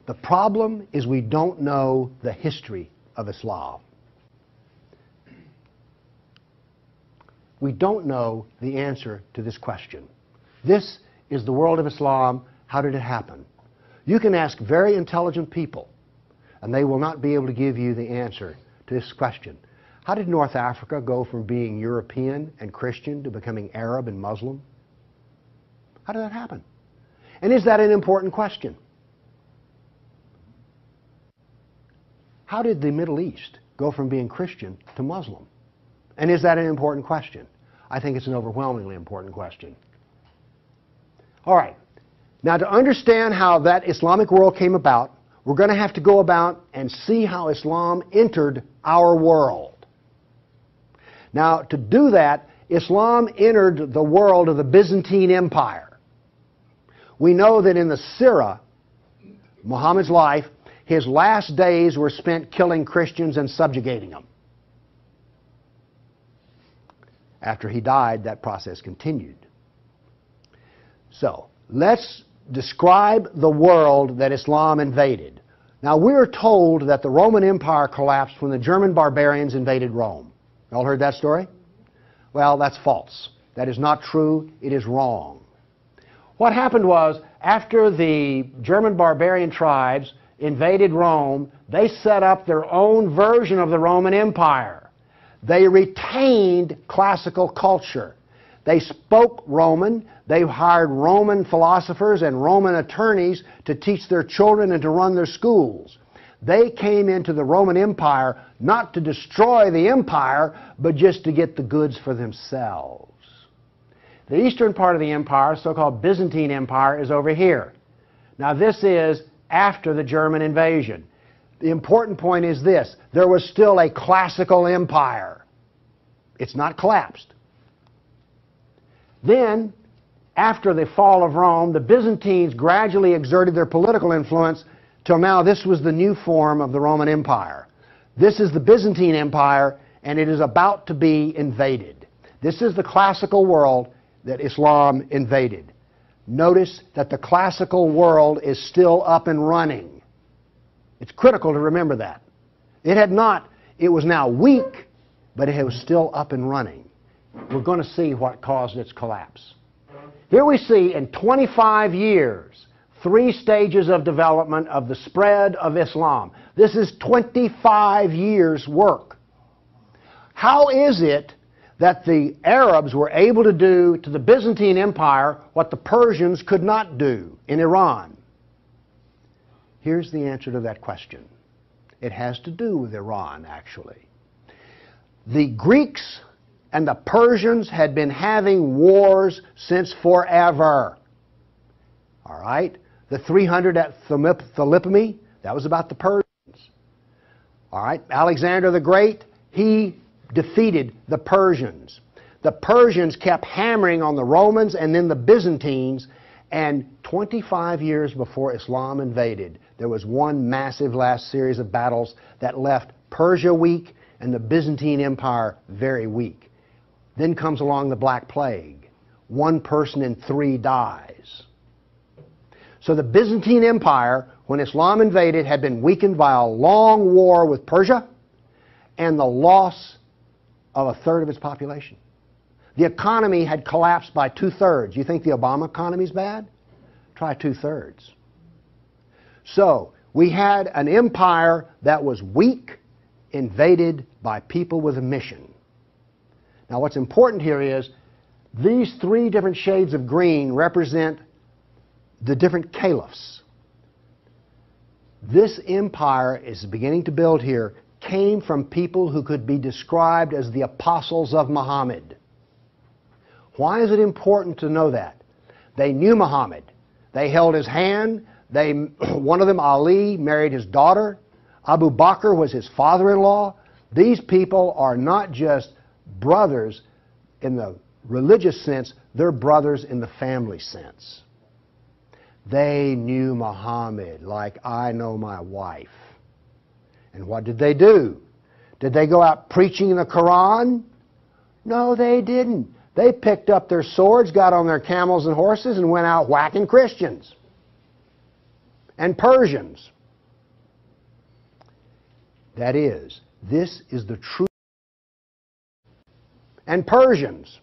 The problem is we don't know the history of Islam. We don't know the answer to this question. This is the world of Islam. How did it happen? You can ask very intelligent people, and they will not be able to give you the answer to this question. How did North Africa go from being European and Christian to becoming Arab and Muslim? How did that happen? And is that an important question? How did the Middle East go from being Christian to Muslim? And is that an important question? I think it's an overwhelmingly important question. All right. Now, to understand how that Islamic world came about, we're going to have to go about and see how Islam entered our world. Now, to do that, Islam entered the world of the Byzantine Empire. We know that in the Sirah, Muhammad's life, his last days were spent killing Christians and subjugating them. After he died, that process continued. So, let's describe the world that Islam invaded. Now, we're told that the Roman Empire collapsed when the German barbarians invaded Rome. Y'all heard that story? Well, that's false. That is not true. It is wrong. What happened was, after the German barbarian tribes invaded Rome, they set up their own version of the Roman Empire. They retained classical culture. They spoke Roman. They hired Roman philosophers and Roman attorneys to teach their children and to run their schools. They came into the Roman Empire not to destroy the empire, but just to get the goods for themselves. The eastern part of the empire, so-called Byzantine Empire, is over here. Now, this is after the German invasion. The important point is this: there was still a classical empire. It's not collapsed. Then, after the fall of Rome, the Byzantines gradually exerted their political influence till now this was the new form of the Roman Empire. This is the Byzantine Empire, and it is about to be invaded. This is the classical world that Islam invaded. Notice that the classical world is still up and running. It's critical to remember that. It was now weak, but it was still up and running. We're going to see what caused its collapse. Here we see in 25 years, 3 stages of development of the spread of Islam. This is 25 years' work. How is it that the Arabs were able to do to the Byzantine Empire what the Persians could not do in Iran? Here's the answer to that question. It has to do with Iran, actually. The Greeks and the Persians had been having wars since forever. All right? The 300 at Thermopylae, that was about the Persians. All right? Alexander the Great, he defeated the Persians. The Persians kept hammering on the Romans and then the Byzantines, and 25 years before Islam invaded, there was one massive last series of battles that left Persia weak and the Byzantine Empire very weak. Then comes along the Black Plague. 1 person in 3 dies. So the Byzantine Empire, when Islam invaded, had been weakened by a long war with Persia and the loss of 1/3 of its population. The economy had collapsed by 2/3. You think the Obama economy is bad? Try 2/3. So we had an empire that was weak, invaded by people with a mission. Now, what's important here is these 3 different shades of green represent the different caliphs. This empire is beginning to build here came from people who could be described as the apostles of Muhammad. Why is it important to know that? They knew Muhammad. They held his hand. One of them, Ali, married his daughter. Abu Bakr was his father-in-law. These people are not just brothers in the religious sense, they're brothers in the family sense. They knew Muhammad like I know my wife. And what did they do? Did they go out preaching the Quran? No, they didn't. They picked up their swords, got on their camels and horses, and went out whacking Christians. and Persians. That is, this is the true and Persians.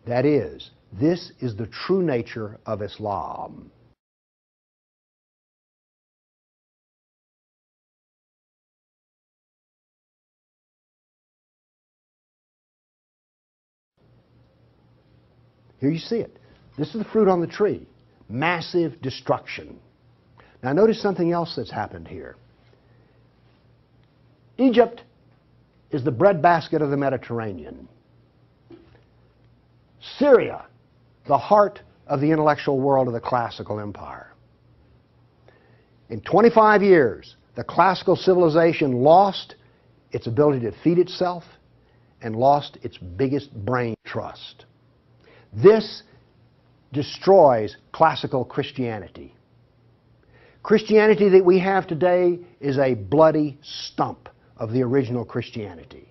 That is, this is the true nature of Islam. Here you see it. This is the fruit on the tree. Massive destruction. Now notice something else that's happened here. Egypt is the breadbasket of the Mediterranean. Syria, the heart of the intellectual world of the classical empire. In 25 years, the classical civilization lost its ability to feed itself and lost its biggest brain trust. This destroys classical Christianity. Christianity that we have today is a bloody stump of the original Christianity.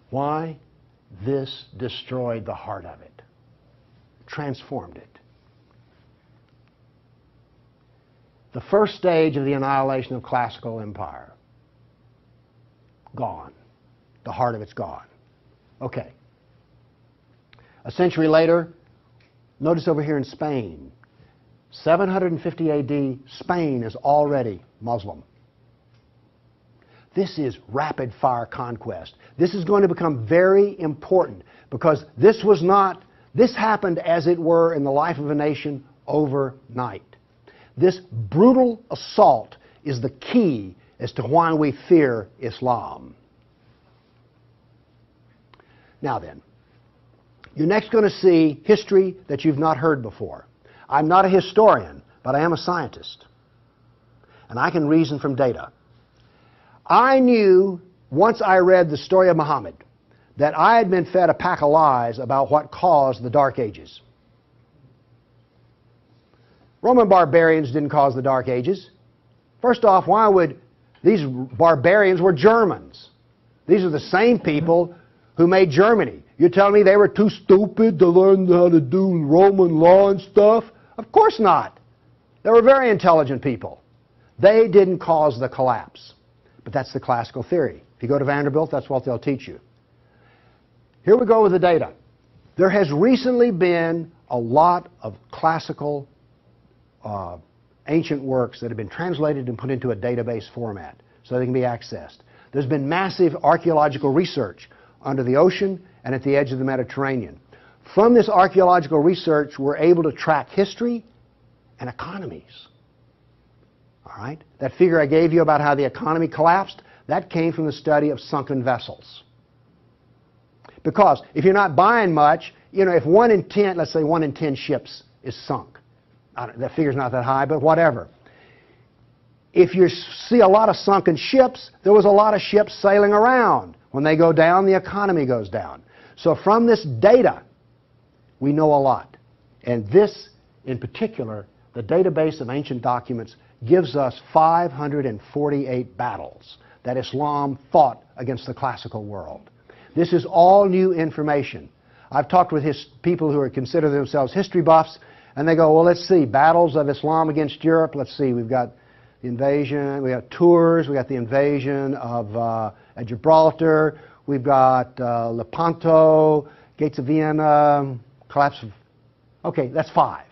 Why? This destroyed the heart of it, transformed it. The first stage of the annihilation of classical empire, gone. The heart of it's gone. Okay. A century later, notice over here in Spain, 750 AD, Spain is already Muslim. This is rapid fire conquest. This is going to become very important because this happened as it were in the life of a nation overnight. This brutal assault is the key as to why we fear Islam. Now then, you're next going to see history that you've not heard before. I'm not a historian, but I am a scientist. And I can reason from data. I knew, once I read the story of Muhammad, that I had been fed a pack of lies about what caused the Dark Ages. Roman barbarians didn't cause the Dark Ages. First off, why would these barbarians were Germans? These are the same people who made Germany. You're telling me they were too stupid to learn how to do Roman law and stuff? Of course not. They were very intelligent people. They didn't cause the collapse. But that's the classical theory. If you go to Vanderbilt, that's what they'll teach you. Here we go with the data. There has recently been a lot of classical ancient works that have been translated and put into a database format so they can be accessed. There's been massive archaeological research under the ocean and at the edge of the Mediterranean. From this archaeological research, we're able to track history and economies. All right? That figure I gave you about how the economy collapsed, that came from the study of sunken vessels. Because if you're not buying much, you know, if 1 in 10, let's say 1 in 10 ships is sunk. That figure's not that high, but whatever. If you see a lot of sunken ships, there was a lot of ships sailing around. When they go down, the economy goes down. So from this data, we know a lot. And this, in particular, the database of ancient documents, gives us 548 battles that Islam fought against the classical world. This is all new information. I've talked with people who consider themselves history buffs, and they go, well, let's see, battles of Islam against Europe. Let's see, we've got the invasion, we got Tours, we got the invasion of Gibraltar, we've got Lepanto, Gates of Vienna, collapse of... Okay, that's 5.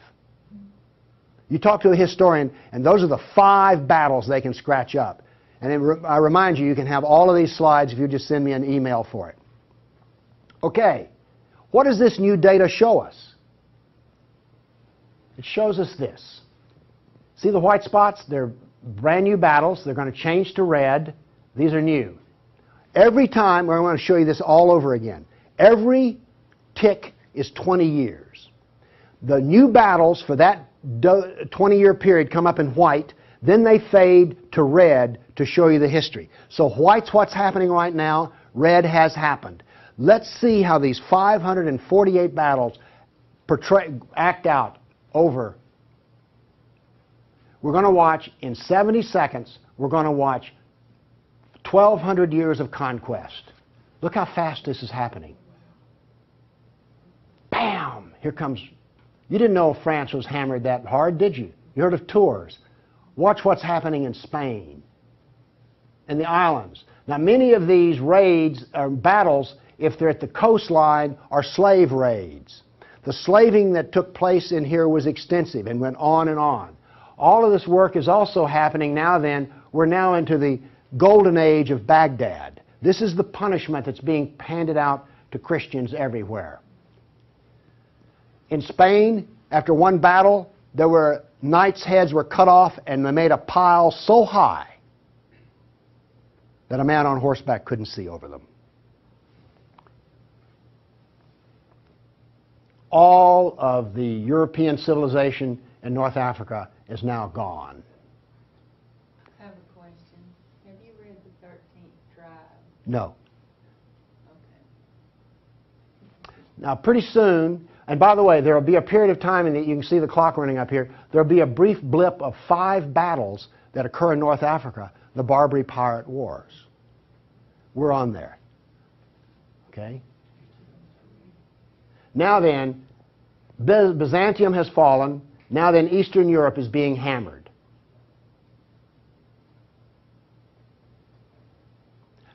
You talk to a historian, and those are the 5 battles they can scratch up. And I remind you, you can have all of these slides if you just send me an email for it. Okay, what does this new data show us? It shows us this. See the white spots? They're brand new battles. They're going to change to red. These are new. Every time, I want to show you this all over again, every tick is 20 years. The new battles for that 20-year period come up in white, then they fade to red to show you the history. So white's what's happening right now, red has happened. Let's see how these 548 battles act out over. We're going to watch, in 70 seconds, we're going to watch 1,200 years of conquest. Look how fast this is happening. Bam! Here comes You didn't know France was hammered that hard, did you? You heard of Tours. Watch what's happening in Spain and the islands. Now, many of these raids or battles, if they're at the coastline, are slave raids. The slaving that took place in here was extensive and went on and on. All of this work is also happening now then. We're now into the golden age of Baghdad. This is the punishment that's being handed out to Christians everywhere. In Spain, after one battle, there were knights' heads were cut off and they made a pile so high that a man on horseback couldn't see over them. All of the European civilization in North Africa is now gone. I have a question. Have you read the 13th Tribe? No. Okay. Now, pretty soon, and by the way, there will be a period of time, and you can see the clock running up here, there will be a brief blip of 5 battles that occur in North Africa, the Barbary Pirate Wars. We're on there. Okay? Now then, Byzantium has fallen. Now then, Eastern Europe is being hammered.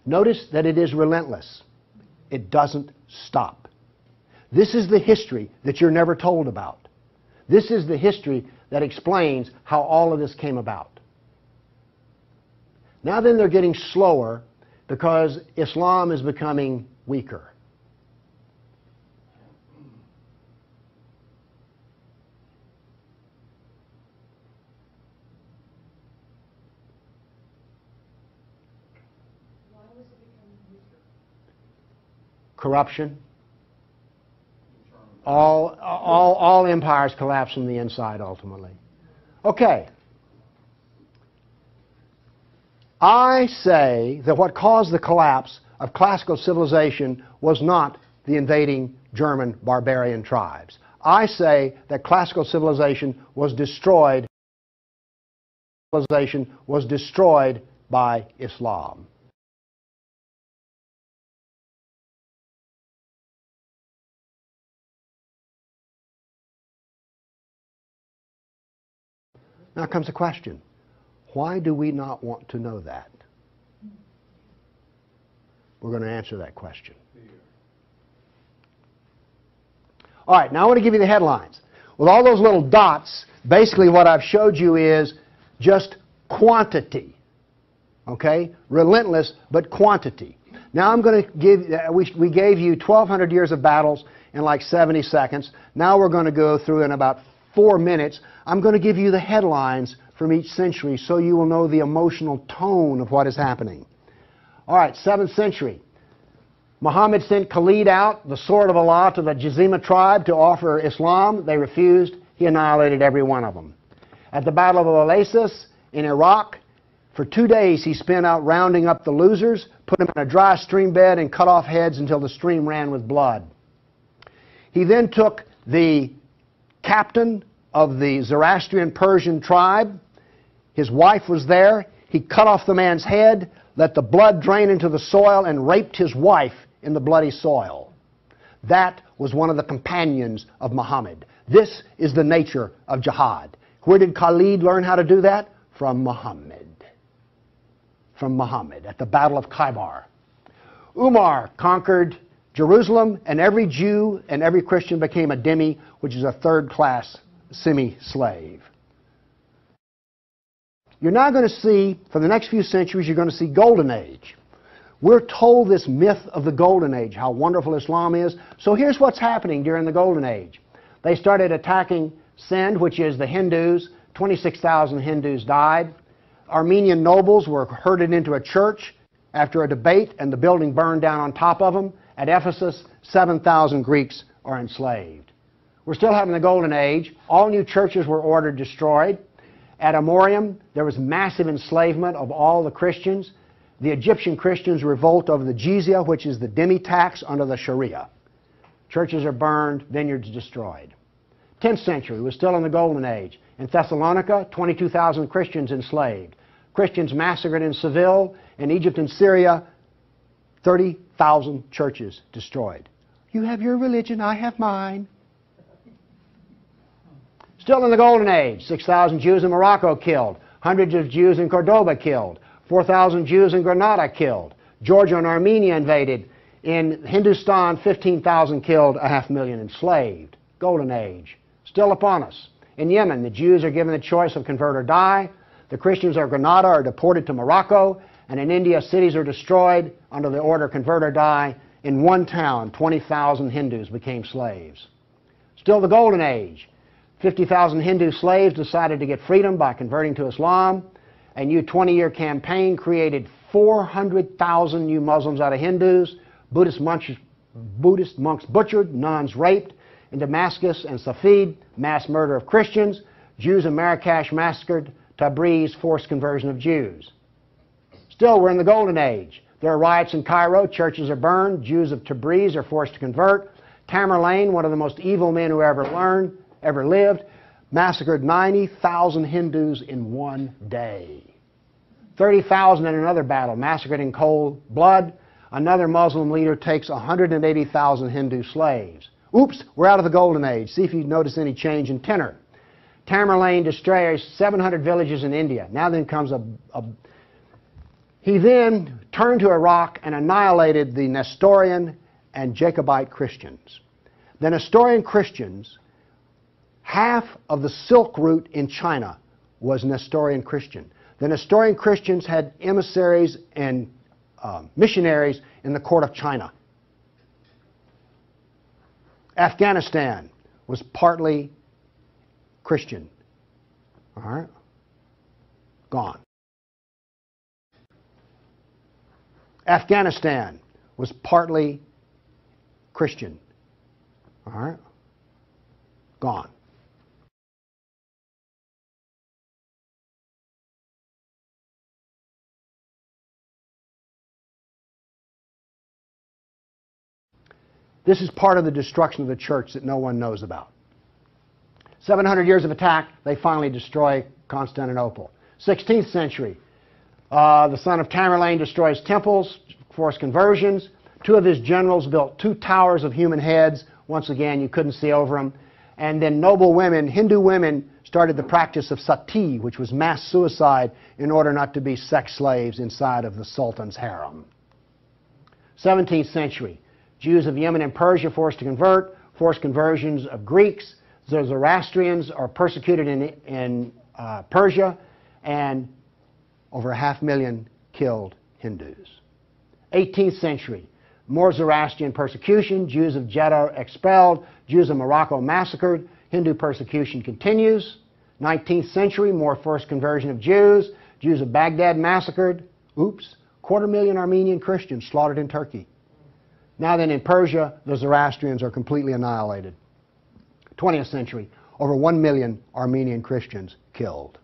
Notice that it is relentless. It doesn't stop. This is the history that you're never told about. This is the history that explains how all of this came about. Now then, they're getting slower because Islam is becoming weaker. Corruption. All empires collapse from the inside ultimately. Okay. I say that what caused the collapse of classical civilization was not the invading German barbarian tribes. I say that classical civilization was destroyed by Islam. Now comes the question, why do we not want to know that? We're going to answer that question. All right, now I want to give you the headlines. With all those little dots, basically what I've showed you is just quantity. Okay? Relentless, but quantity. Now I'm going to give, we gave you 1,200 years of battles in like 70 seconds. Now we're going to go through in about 4 minutes. I'm going to give you the headlines from each century so you will know the emotional tone of what is happening. All right, 7th century. Muhammad sent Khalid out, the sword of Allah, to the Jazima tribe to offer Islam. They refused. He annihilated every one of them. At the Battle of Oasis in Iraq, for 2 days he spent out rounding up the losers, put them in a dry stream bed and cut off heads until the stream ran with blood. He then took the captain of the Zoroastrian Persian tribe. His wife was there. He cut off the man's head, let the blood drain into the soil, and raped his wife in the bloody soil. That was one of the companions of Muhammad. This is the nature of jihad. Where did Khalid learn how to do that? From Muhammad. From Muhammad at the Battle of Khaybar. Umar conquered Jerusalem, and every Jew and every Christian became a dhimmi, which is a third-class semi-slave. You're now going to see, for the next few centuries, you're going to see Golden Age. We're told this myth of the Golden Age, how wonderful Islam is. So here's what's happening during the Golden Age. They started attacking Sind, which is the Hindus. 26,000 Hindus died. Armenian nobles were herded into a church after a debate, and the building burned down on top of them. At Ephesus, 7,000 Greeks are enslaved. We're still having the Golden Age. All new churches were ordered destroyed. At Amorium, there was massive enslavement of all the Christians. The Egyptian Christians revolt over the jizya, which is the dhimmi tax under the Sharia. Churches are burned, vineyards destroyed. 10th century was still in the Golden Age. In Thessalonica, 22,000 Christians enslaved. Christians massacred in Seville. In Egypt and Syria, 30,000 churches destroyed. You have your religion, I have mine. Still in the Golden Age, 6,000 Jews in Morocco killed, hundreds of Jews in Cordoba killed, 4,000 Jews in Granada killed, Georgia and Armenia invaded. In Hindustan, 15,000 killed, 500,000 enslaved. Golden Age. Still upon us. In Yemen, the Jews are given the choice of convert or die. The Christians of Granada are deported to Morocco. And in India, cities are destroyed under the order convert or die. In one town, 20,000 Hindus became slaves. Still the Golden Age. 50,000 Hindu slaves decided to get freedom by converting to Islam. A new 20-year campaign created 400,000 new Muslims out of Hindus. Buddhist monks butchered, nuns raped. In Damascus and Safed, mass murder of Christians. Jews in Marrakesh massacred. Tabriz, forced conversion of Jews. Still, we're in the Golden Age. There are riots in Cairo. Churches are burned. Jews of Tabriz are forced to convert. Tamerlane, one of the most evil men who ever lived, massacred 90,000 Hindus in one day. 30,000 in another battle, massacred in cold blood. Another Muslim leader takes 180,000 Hindu slaves. Oops, we're out of the Golden Age. See if you notice any change in tenor. Tamerlane destroys 700 villages in India. Now then comes He then turned to Iraq and annihilated the Nestorian and Jacobite Christians. The Nestorian Christians, half of the Silk Route in China was Nestorian Christian. The Nestorian Christians had emissaries and missionaries in the court of China. Afghanistan was partly Christian. All right? Gone. Afghanistan was partly Christian. All right? Gone. This is part of the destruction of the church that no one knows about. 700 years of attack, they finally destroy Constantinople. 16th century, the son of Tamerlane destroys temples, forced conversions. Two of his generals built 2 towers of human heads. Once again, you couldn't see over them. And then noble women, Hindu women, started the practice of sati, which was mass suicide in order not to be sex slaves inside of the Sultan's harem. 17th century, Jews of Yemen and Persia forced to convert, forced conversions of Greeks. The Zoroastrians are persecuted in Persia, and over 500,000 killed Hindus. 18th century, more Zoroastrian persecution, Jews of Jeddah expelled, Jews of Morocco massacred, Hindu persecution continues. 19th century, more forced conversion of Jews, Jews of Baghdad massacred. Oops, 250,000 Armenian Christians slaughtered in Turkey. Now then, in Persia, the Zoroastrians are completely annihilated. 20th century, over 1 million Armenian Christians killed.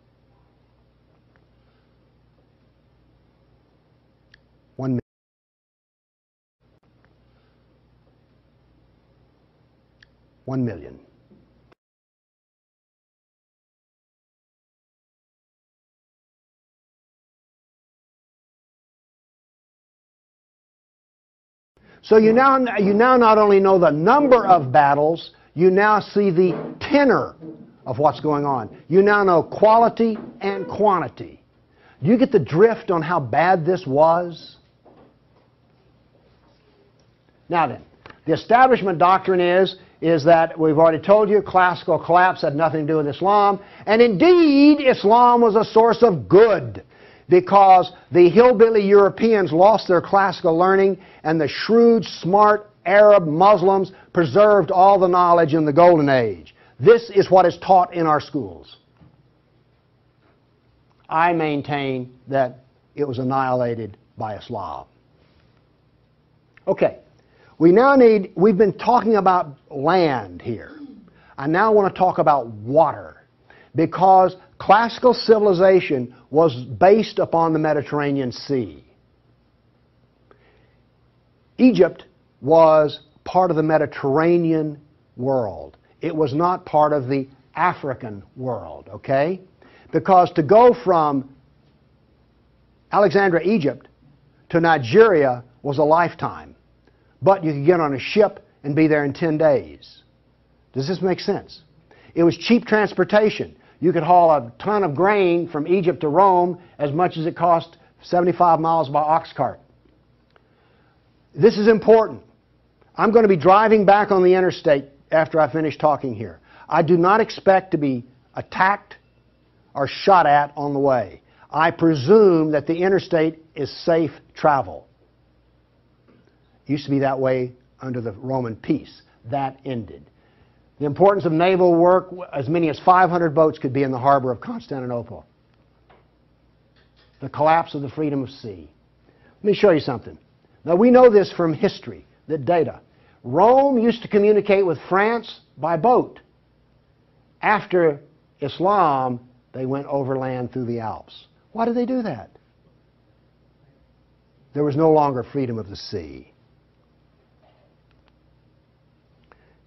1 million. 1 million. So you now not only know the number of battles, you now see the tenor of what's going on. You now know quality and quantity. Do you get the drift on how bad this was? Now then, the establishment doctrine is that we've already told you classical collapse had nothing to do with Islam. And indeed, Islam was a source of good, because the hillbilly Europeans lost their classical learning and the shrewd, smart Arab Muslims preserved all the knowledge in the Golden Age. This is what is taught in our schools. I maintain that it was annihilated by Islam. Okay, we've been talking about land here. I now want to talk about water, because classical civilization was based upon the Mediterranean Sea. Egypt was part of the Mediterranean world. It was not part of the African world, okay? Because to go from Alexandria, Egypt to Nigeria was a lifetime. But you could get on a ship and be there in 10 days. Does this make sense? It was cheap transportation. You could haul a ton of grain from Egypt to Rome as much as it cost 75 miles by ox cart. This is important. I'm going to be driving back on the interstate after I finish talking here. I do not expect to be attacked or shot at on the way. I presume that the interstate is safe travel. It used to be that way under the Roman peace. That ended. The importance of naval work, as many as 500 boats could be in the harbor of Constantinople. The collapse of the freedom of sea. Let me show you something. Now we know this from history, the data. Rome used to communicate with France by boat. After Islam, they went overland through the Alps. Why did they do that? There was no longer freedom of the sea.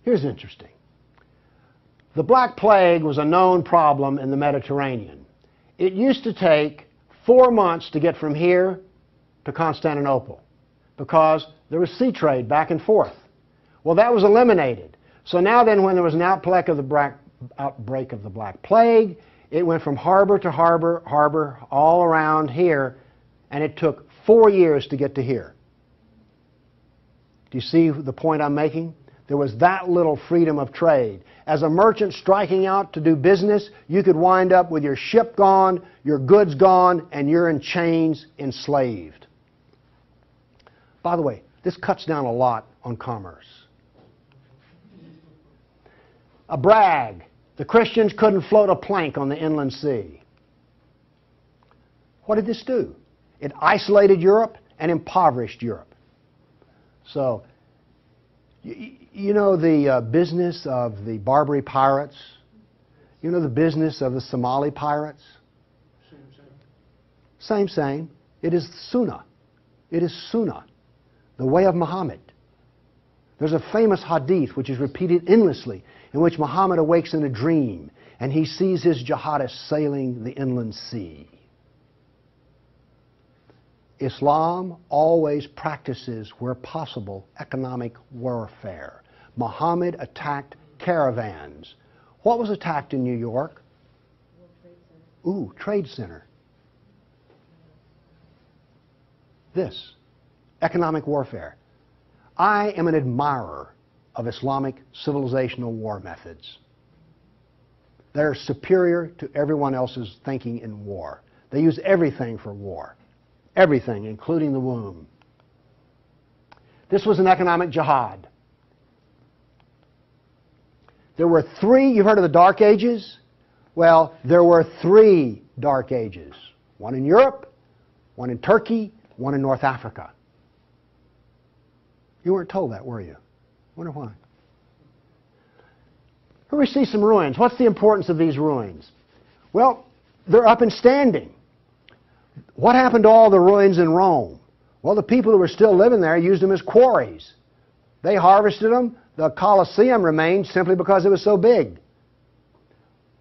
Here's interesting. The Black Plague was a known problem in the Mediterranean. It used to take 4 months to get from here to Constantinople because there was sea trade back and forth. Well, that was eliminated. So now then, when there was an outbreak of the Black Plague, it went from harbor to harbor, all around here, and it took 4 years to get to here. Do you see the point I'm making? There was that little freedom of trade. As a merchant striking out to do business, you could wind up with your ship gone, your goods gone, and you're in chains, enslaved. By the way, this cuts down a lot on commerce. A brag. The Christians couldn't float a plank on the inland sea. What did this do? It isolated Europe and impoverished Europe. So, you know the business of the Barbary pirates? You know the business of the Somali pirates? Same. It is Sunnah. It is Sunnah, the way of Muhammad. There's a famous hadith which is repeated endlessly, in which Muhammad awakes in a dream and he sees his jihadists sailing the inland sea. Islam always practices, where possible, economic warfare. Muhammad attacked caravans. What was attacked in New York? Ooh, Trade Center. This, economic warfare. I am an admirer of Islamic civilizational war methods. They're superior to everyone else's thinking in war. They use everything for war. Everything, including the womb. This was an economic jihad. There were three, you've heard of the Dark Ages? Well, there were 3 Dark Ages. One in Europe, one in Turkey, one in North Africa. You weren't told that, were you? Wonder why. Here we see some ruins. What's the importance of these ruins? Well, they're up and standing. What happened to all the ruins in Rome? Well, the people who were still living there used them as quarries. They harvested them. The Colosseum remained simply because it was so big.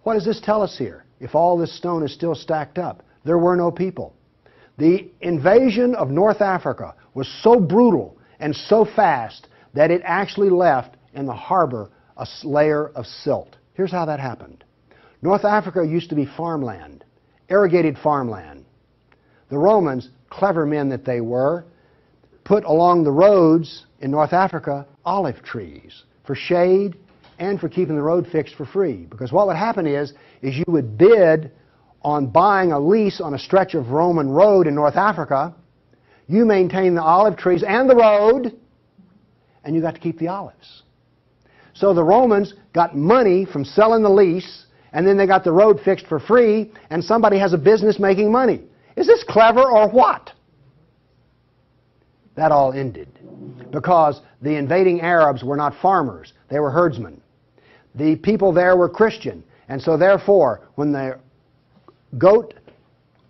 What does this tell us here? If all this stone is still stacked up, there were no people. The invasion of North Africa was so brutal and so fast that it actually left in the harbor a layer of silt. Here's how that happened. North Africa used to be farmland, irrigated farmland. The Romans, clever men that they were, put along the roads in North Africa olive trees for shade and for keeping the road fixed for free. Because what would happen is you would bid on buying a lease on a stretch of Roman road in North Africa. You maintain the olive trees and the road, and you got to keep the olives. So the Romans got money from selling the lease, and then they got the road fixed for free, and somebody has a business making money. Is this clever or what? That all ended because the invading Arabs were not farmers, they were herdsmen. The people there were Christian, and so therefore, when the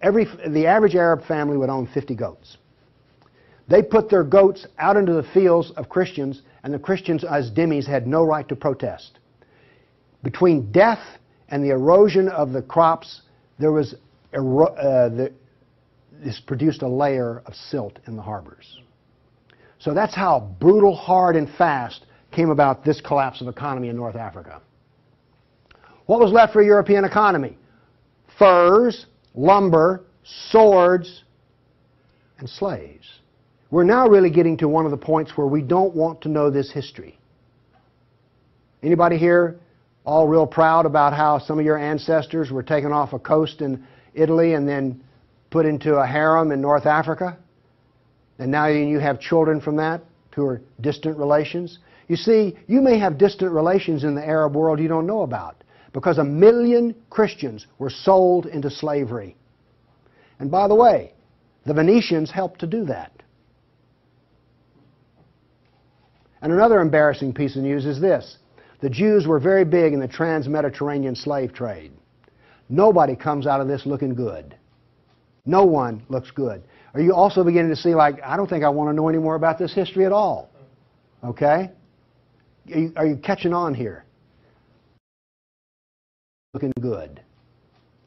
average Arab family would own 50 goats. They put their goats out into the fields of Christians, and the Christians as dhimmis had no right to protest. Between death and the erosion of the crops, there was this produced a layer of silt in the harbors. So that's how brutal, hard, and fast came about this collapse of economy in North Africa. What was left for a European economy? Furs, lumber, swords, and slaves. We're now really getting to one of the points where we don't want to know this history. Anybody here all real proud about how some of your ancestors were taken off a coast in Italy and then put into a harem in North Africa? And now you have children from that who are distant relations? You see, you may have distant relations in the Arab world you don't know about, because 1 million Christians were sold into slavery. And by the way, the Venetians helped to do that. And another embarrassing piece of news is this. The Jews were very big in the trans-Mediterranean slave trade. Nobody comes out of this looking good. No one looks good. Are you also beginning to see, like, I don't think I want to know any more about this history at all? Okay? Are you catching on here? Looking good.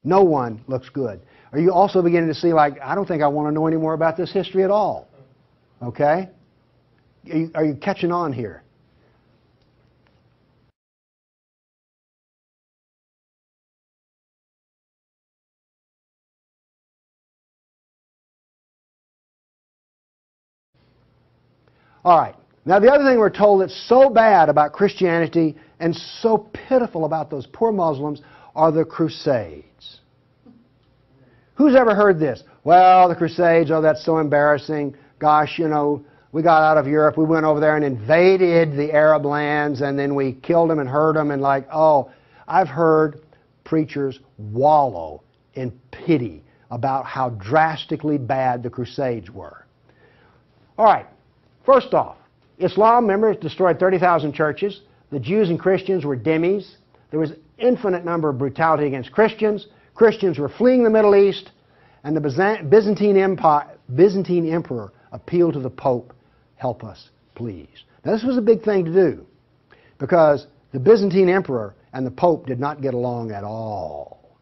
No one looks good. Are you also beginning to see, like, I don't think I want to know any more about this history at all? Okay? Are you catching on here? All right. Now, the other thing we're told that's so bad about Christianity and so pitiful about those poor Muslims are the Crusades. Who's ever heard this? Well, the Crusades, oh, that's so embarrassing. Gosh, you know, we got out of Europe, we went over there and invaded the Arab lands, and then we killed them and hurt them, and like, oh, I've heard preachers wallow in pity about how drastically bad the Crusades were. All right. First off, Islam, remember, destroyed 30,000 churches. The Jews and Christians were dhimmis. There was infinite number of brutality against Christians. Christians were fleeing the Middle East, and the Byzantine emperor appealed to the Pope, help us, please. Now, this was a big thing to do, because the Byzantine emperor and the Pope did not get along at all.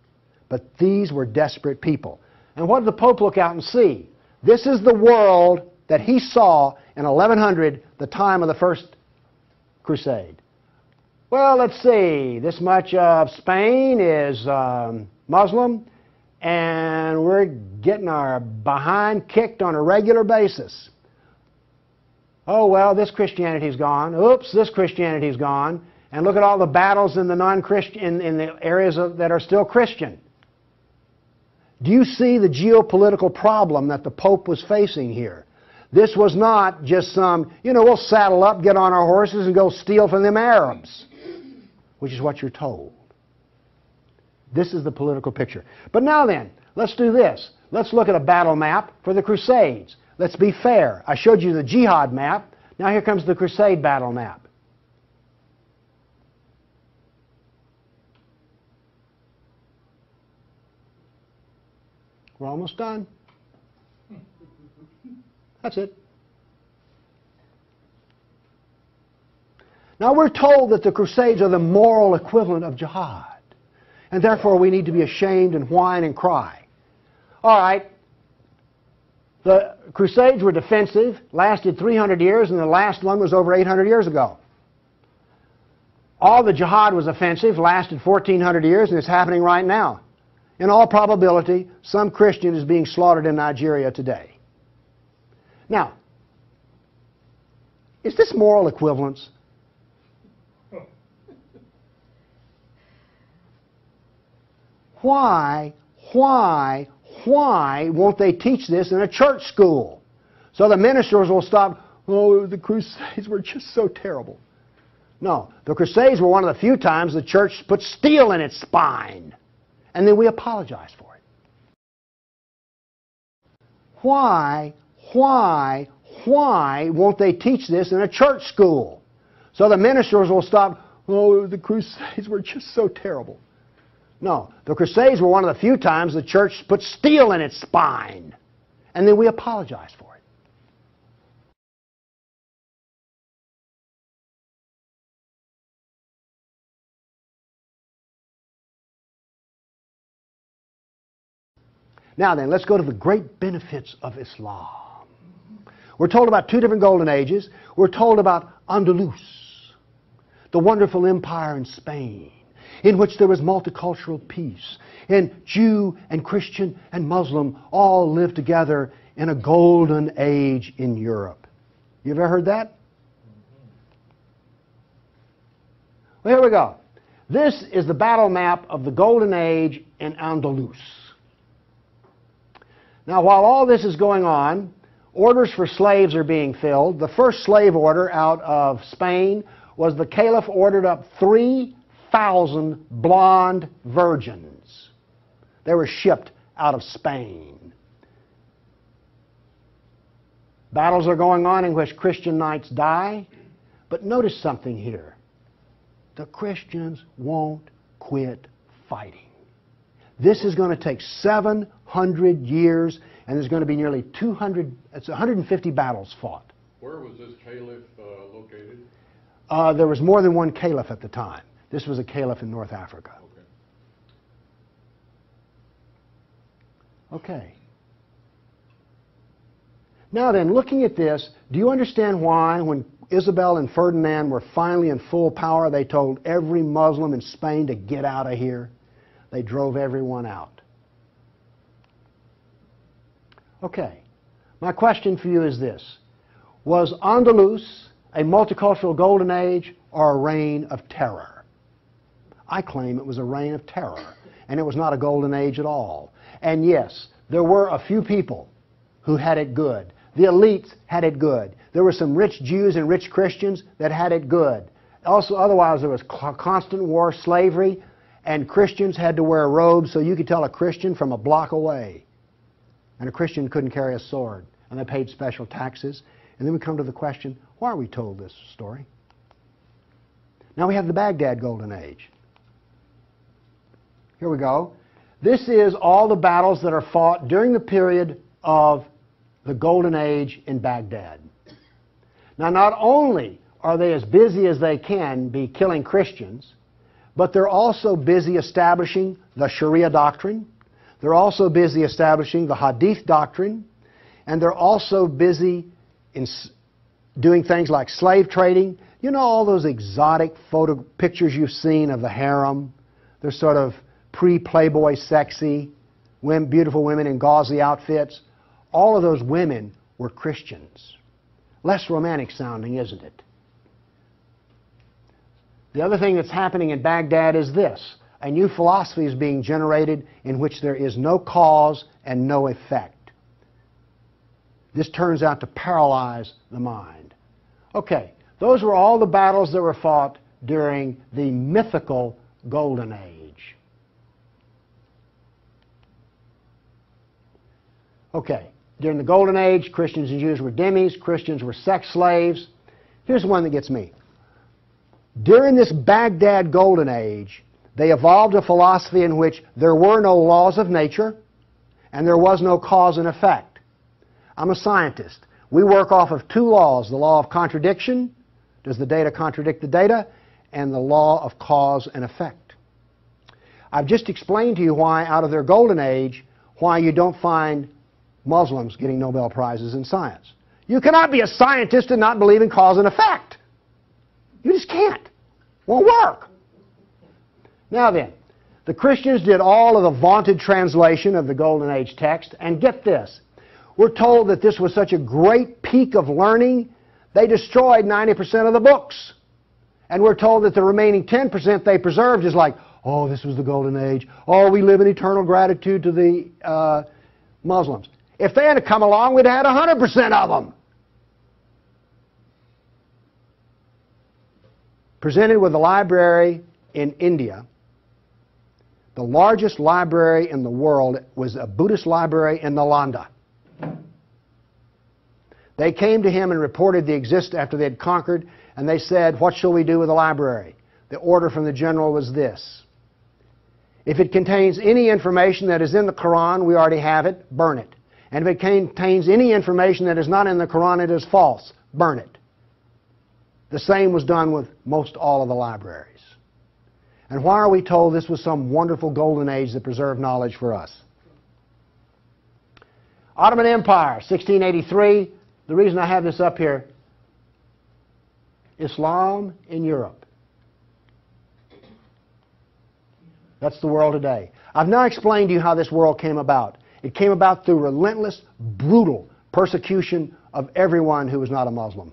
But these were desperate people. And what did the Pope look out and see? This is the world that he saw in 1100, the time of the First Crusade. Well, let's see. This much of Spain is Muslim, and we're getting our behind kicked on a regular basis. Oh, well, this Christianity's gone. Oops, this Christianity's gone. And look at all the battles in the non-Christian, in the areas that are still Christian. Do you see the geopolitical problem that the Pope was facing here? This was not just some, you know, we'll saddle up, get on our horses, and go steal from them Arabs, which is what you're told. This is the political picture. But now then, let's do this. Let's look at a battle map for the Crusades. Let's be fair. I showed you the jihad map. Now here comes the Crusade battle map. We're almost done. That's it. Now we're told that the Crusades are the moral equivalent of jihad. And therefore we need to be ashamed and whine and cry. All right. The Crusades were defensive, lasted 300 years, and the last one was over 800 years ago. All the jihad was offensive, lasted 1,400 years, and it's happening right now. In all probability, some Christian is being slaughtered in Nigeria today. Now, is this moral equivalence? Why won't they teach this in a church school? So the ministers will stop, oh, the Crusades were just so terrible. No, the Crusades were one of the few times the church put steel in its spine. And then we apologize for it. Why won't they teach this in a church school? So the ministers will stop, oh, the Crusades were just so terrible. No, the Crusades were one of the few times the church put steel in its spine. And then we apologize for it. Now then, let's go to the great benefits of Islam. We're told about two different golden ages. We're told about Andalus, the wonderful empire in Spain. in which there was multicultural peace, and Jew and Christian and Muslim all lived together in a golden age in Europe. You ever heard that? Well, here we go. This is the battle map of the Golden Age in Andalus. Now, while all this is going on, orders for slaves are being filled. The first slave order out of Spain was the Caliph ordered up 3,000 blonde virgins. They were shipped out of Spain. Battles are going on in which Christian knights die. But notice something here. The Christians won't quit fighting. This is going to take 700 years, and there's going to be nearly 150 battles fought. Where was this caliph located? There was more than one caliph at the time. This was a caliph in North Africa. Okay. Now then, looking at this, do you understand why when Isabel and Ferdinand were finally in full power, they told every Muslim in Spain to get out of here? They drove everyone out. Okay. My question for you is this. Was Andalus a multicultural golden age or a reign of terror? I claim it was a reign of terror, and it was not a golden age at all. And yes, there were a few people who had it good. The elites had it good. There were some rich Jews and rich Christians that had it good. Also, otherwise, there was constant war, slavery, and Christians had to wear robes so you could tell a Christian from a block away. And a Christian couldn't carry a sword, and they paid special taxes. And then we come to the question, why are we told this story? Now we have the Baghdad Golden Age. Here we go. This is all the battles that are fought during the period of the Golden Age in Baghdad. Now, not only are they as busy as they can be killing Christians, but they're also busy establishing the Sharia doctrine. They're also busy establishing the Hadith doctrine. And they're also busy in doing things like slave trading. You know all those exotic photo pictures you've seen of the harem? They're sort of pre-Playboy sexy, beautiful women in gauzy outfits. All of those women were Christians. Less romantic sounding, isn't it? The other thing that's happening in Baghdad is this. A new philosophy is being generated in which there is no cause and no effect. This turns out to paralyze the mind. Okay, those were all the battles that were fought during the mythical Golden Age. Okay. During the Golden Age, Christians and Jews were dhimmis, Christians were sex slaves. Here's one that gets me. During this Baghdad Golden Age, they evolved a philosophy in which there were no laws of nature and there was no cause and effect. I'm a scientist. We work off of two laws, the law of contradiction, does the data contradict the data, and the law of cause and effect. I've just explained to you why, out of their Golden Age, why you don't find Muslims getting Nobel Prizes in science. You cannot be a scientist and not believe in cause and effect. You just can't. Won't work. Now then, the Christians did all of the vaunted translation of the Golden Age text, and get this. We're told that this was such a great peak of learning, they destroyed 90% of the books. And we're told that the remaining 10% they preserved is like, oh, this was the Golden Age. Oh, we live in eternal gratitude to the Muslims. If they had come along, we'd have had 100% of them. Presented with a library in India, the largest library in the world was a Buddhist library in Nalanda. They came to him and reported the existence after they had conquered, and they said, what shall we do with the library? The order from the general was this. If it contains any information that is in the Quran, we already have it, burn it. And if it contains any information that is not in the Quran, it is false, burn it. The same was done with most all of the libraries. And why are we told this was some wonderful golden age that preserved knowledge for us? Ottoman Empire, 1683. The reason I have this up here, Islam in Europe. That's the world today. I've now explained to you how this world came about. It came about through relentless, brutal persecution of everyone who was not a Muslim.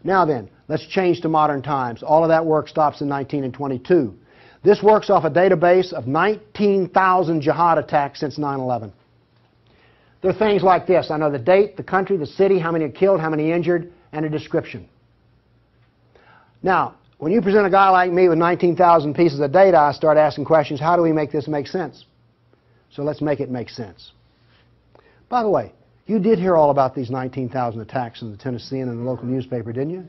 Now then, let's change to modern times. All of that work stops in 1922. This works off a database of 19,000 jihad attacks since 9/11. There are things like this. I know the date, the country, the city, how many are killed, how many injured, and a description. Now, when you present a guy like me with 19,000 pieces of data, I start asking questions. How do we make this make sense? So let's make it make sense. By the way, you did hear all about these 19,000 attacks in the Tennessean and the local newspaper, didn't you?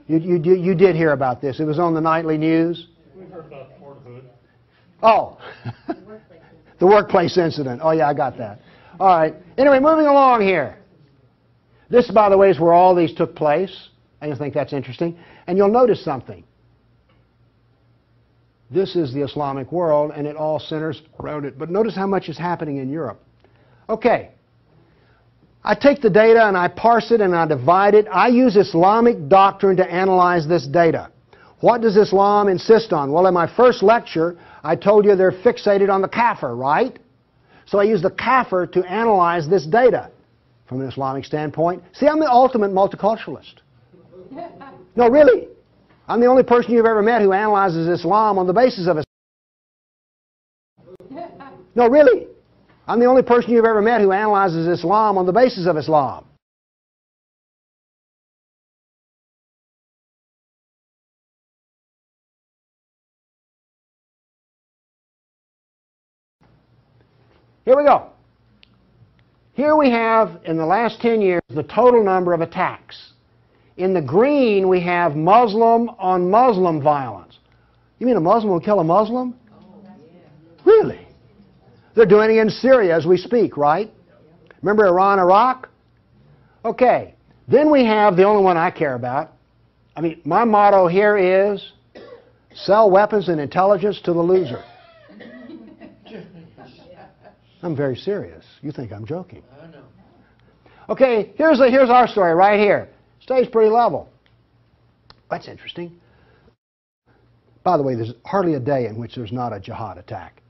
You did hear about this. It was on the nightly news. We heard about Fort Hood. Oh, the workplace incident. Oh, yeah, I got that. All right. Anyway, moving along here. This, by the way, is where all these took place. I think that's interesting. And you'll notice something. This is the Islamic world, and it all centers around it. But notice how much is happening in Europe. Okay. I take the data and I parse it and I divide it. I use Islamic doctrine to analyze this data. What does Islam insist on? Well, in my first lecture, I told you they're fixated on the kafir, right? So I use the kafir to analyze this data from an Islamic standpoint. See, I'm the ultimate multiculturalist. No, really. I'm the only person you've ever met who analyzes Islam on the basis of Islam. No, really. I'm the only person you've ever met who analyzes Islam on the basis of Islam. Here we go. Here we have, in the last 10 years, the total number of attacks. In the green, we have Muslim on Muslim violence. You mean a Muslim will kill a Muslim? Really? They're doing it in Syria as we speak, right? Remember Iran, Iraq? Okay. Then we have the only one I care about. I mean, my motto here is sell weapons and intelligence to the loser. I'm very serious. You think I'm joking. I know. Okay, here's our story right here. Stays pretty level. That's interesting. By the way, there's hardly a day in which there's not a jihad attack.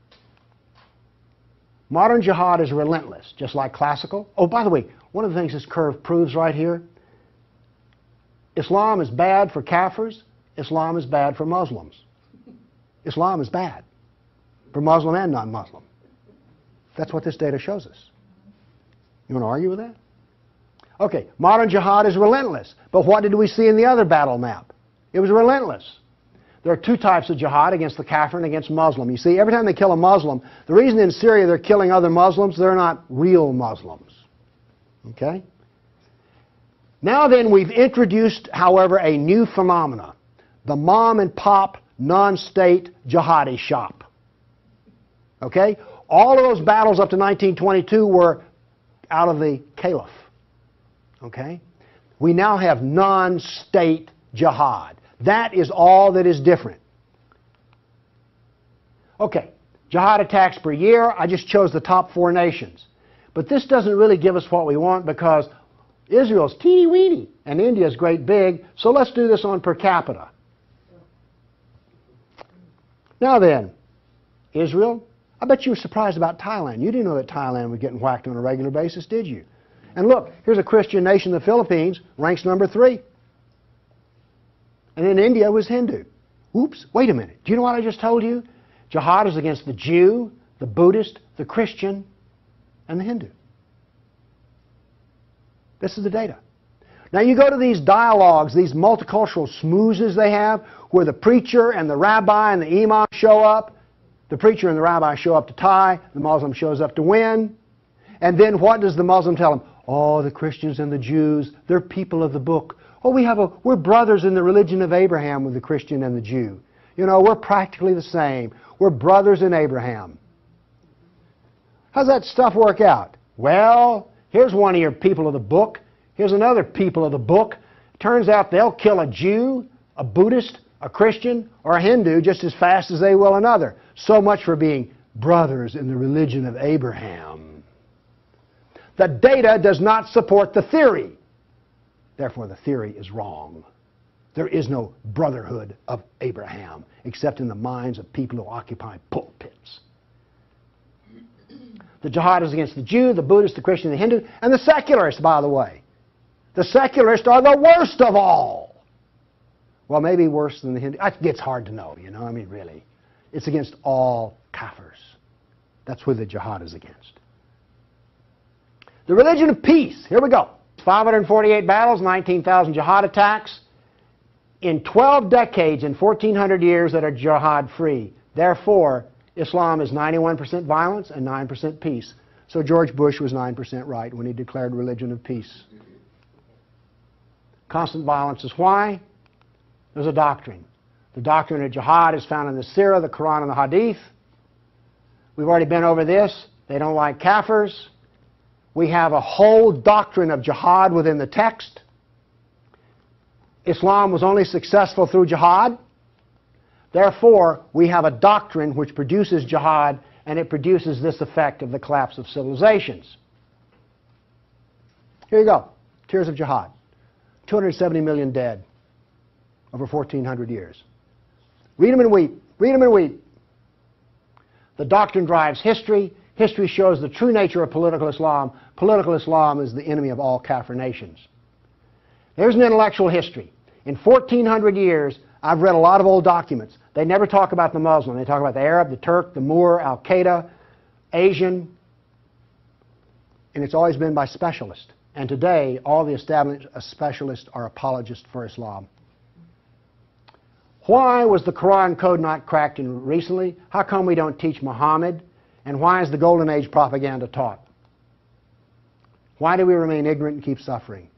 Modern jihad is relentless, just like classical. Oh, by the way, one of the things this curve proves right here, Islam is bad for Kafirs, Islam is bad for Muslims. Islam is bad for Muslim and non-Muslim. That's what this data shows us. You want to argue with that? Okay, modern jihad is relentless. But what did we see in the other battle map? It was relentless. There are two types of jihad, against the kafir and against Muslim. You see, every time they kill a Muslim, the reason in Syria they're killing other Muslims, they're not real Muslims. Okay? Now then, we've introduced, however, a new phenomena. The mom and pop non-state jihadi shop. Okay? All of those battles up to 1922 were out of the caliph. Okay? We now have non-state jihad. That is all that is different. Okay, jihad attacks per year. I just chose the top 4 nations. But this doesn't really give us what we want because Israel's teeny-weeny and India's great big, so let's do this on per capita. Now then, Israel, I bet you were surprised about Thailand. You didn't know that Thailand was getting whacked on a regular basis, did you? And look, here's a Christian nation, the Philippines, ranks number 3. And then India was Hindu. Oops, wait a minute. Do you know what I just told you? Jihad is against the Jew, the Buddhist, the Christian, and the Hindu. This is the data. Now you go to these dialogues, these multicultural smoozes they have, where the preacher and the rabbi and the imam show up. The preacher and the rabbi show up to tie, the Muslim shows up to win. And then what does the Muslim tell them? Oh, the Christians and the Jews, they're people of the book. Oh, we're brothers in the religion of Abraham with the Christian and the Jew. You know, we're practically the same. We're brothers in Abraham. How's that stuff work out? Well, here's one of your people of the book. Here's another people of the book. Turns out they'll kill a Jew, a Buddhist, a Christian, or a Hindu just as fast as they will another. So much for being brothers in the religion of Abraham. The data does not support the theory. Therefore, the theory is wrong. There is no brotherhood of Abraham except in the minds of people who occupy pulpits. The jihad is against the Jew, the Buddhist, the Christian, the Hindu, and the secularists, by the way. The secularists are the worst of all. Well, maybe worse than the Hindu. It gets hard to know, you know. I mean, really. It's against all kafirs. That's who the jihad is against. The religion of peace. Here we go. 548 battles, 19,000 jihad attacks. In 12 decades, in 1,400 years that are jihad-free. Therefore, Islam is 91% violence and 9% peace. So George Bush was 9% right when he declared religion of peace. Constant violence is why? There's a doctrine. The doctrine of jihad is found in the Sirah, the Quran, and the Hadith. We've already been over this. They don't like kafirs. We have a whole doctrine of jihad within the text. Islam was only successful through jihad. Therefore, we have a doctrine which produces jihad, and it produces this effect of the collapse of civilizations. Here you go. Tears of jihad. 270 million dead over 1,400 years. Read them and weep. Read them and weep. The doctrine drives history. History shows the true nature of political Islam. Political Islam is the enemy of all Kafir nations. There's an intellectual history. In 1,400 years, I've read a lot of old documents. They never talk about the Muslim. They talk about the Arab, the Turk, the Moor, Al-Qaeda, Asian. And it's always been by specialists. And today, all the established specialists are apologists for Islam. Why was the Quran code not cracked recently? How come we don't teach Muhammad? And why is the Golden Age propaganda taught? Why do we remain ignorant and keep suffering?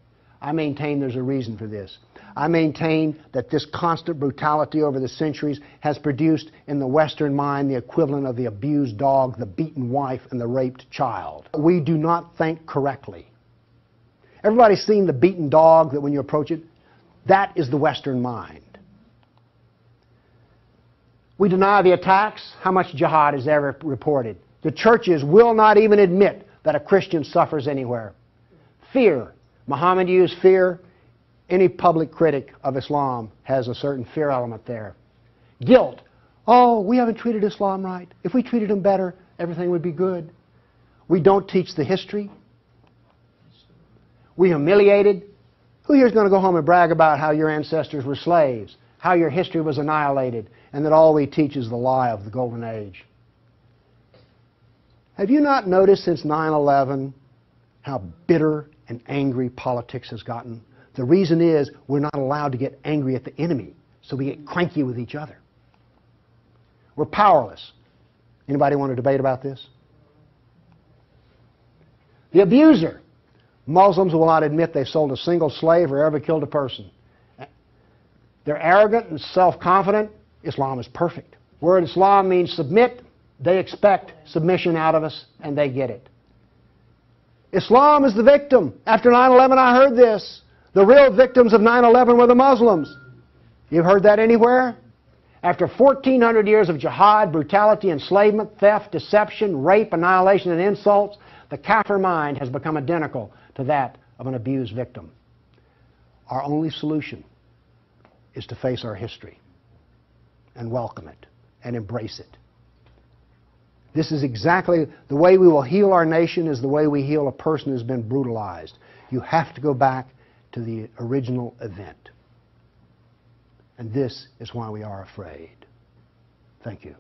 I maintain there's a reason for this. I maintain that this constant brutality over the centuries has produced in the Western mind the equivalent of the abused dog, the beaten wife, and the raped child. We do not think correctly. Everybody's seen the beaten dog that when you approach it? That is the Western mind. We deny the attacks. How much jihad is ever reported? The churches will not even admit that a Christian suffers anywhere. Fear. Muhammad used fear. Any public critic of Islam has a certain fear element there. Guilt. Oh, we haven't treated Islam right. If we treated him better, everything would be good. We don't teach the history. We humiliated. Who here is going to go home and brag about how your ancestors were slaves, how your history was annihilated, and that all we teach is the lie of the Golden Age? Have you not noticed since 9/11 how bitter and angry politics has gotten? The reason is we're not allowed to get angry at the enemy, so we get cranky with each other. We're powerless. Anybody want to debate about this? The abuser. Muslims will not admit they sold a single slave or ever killed a person. They're arrogant and self-confident. Islam is perfect. Word Islam means submit. They expect submission out of us, and they get it. Islam is the victim. After 9/11, I heard this. The real victims of 9/11 were the Muslims. You've heard that anywhere? After 1,400 years of jihad, brutality, enslavement, theft, deception, rape, annihilation, and insults, the Kafir mind has become identical to that of an abused victim. Our only solution is to face our history and welcome it and embrace it. This is exactly the way we will heal our nation, is the way we heal a person who's been brutalized. You have to go back to the original event. And this is why we are afraid. Thank you.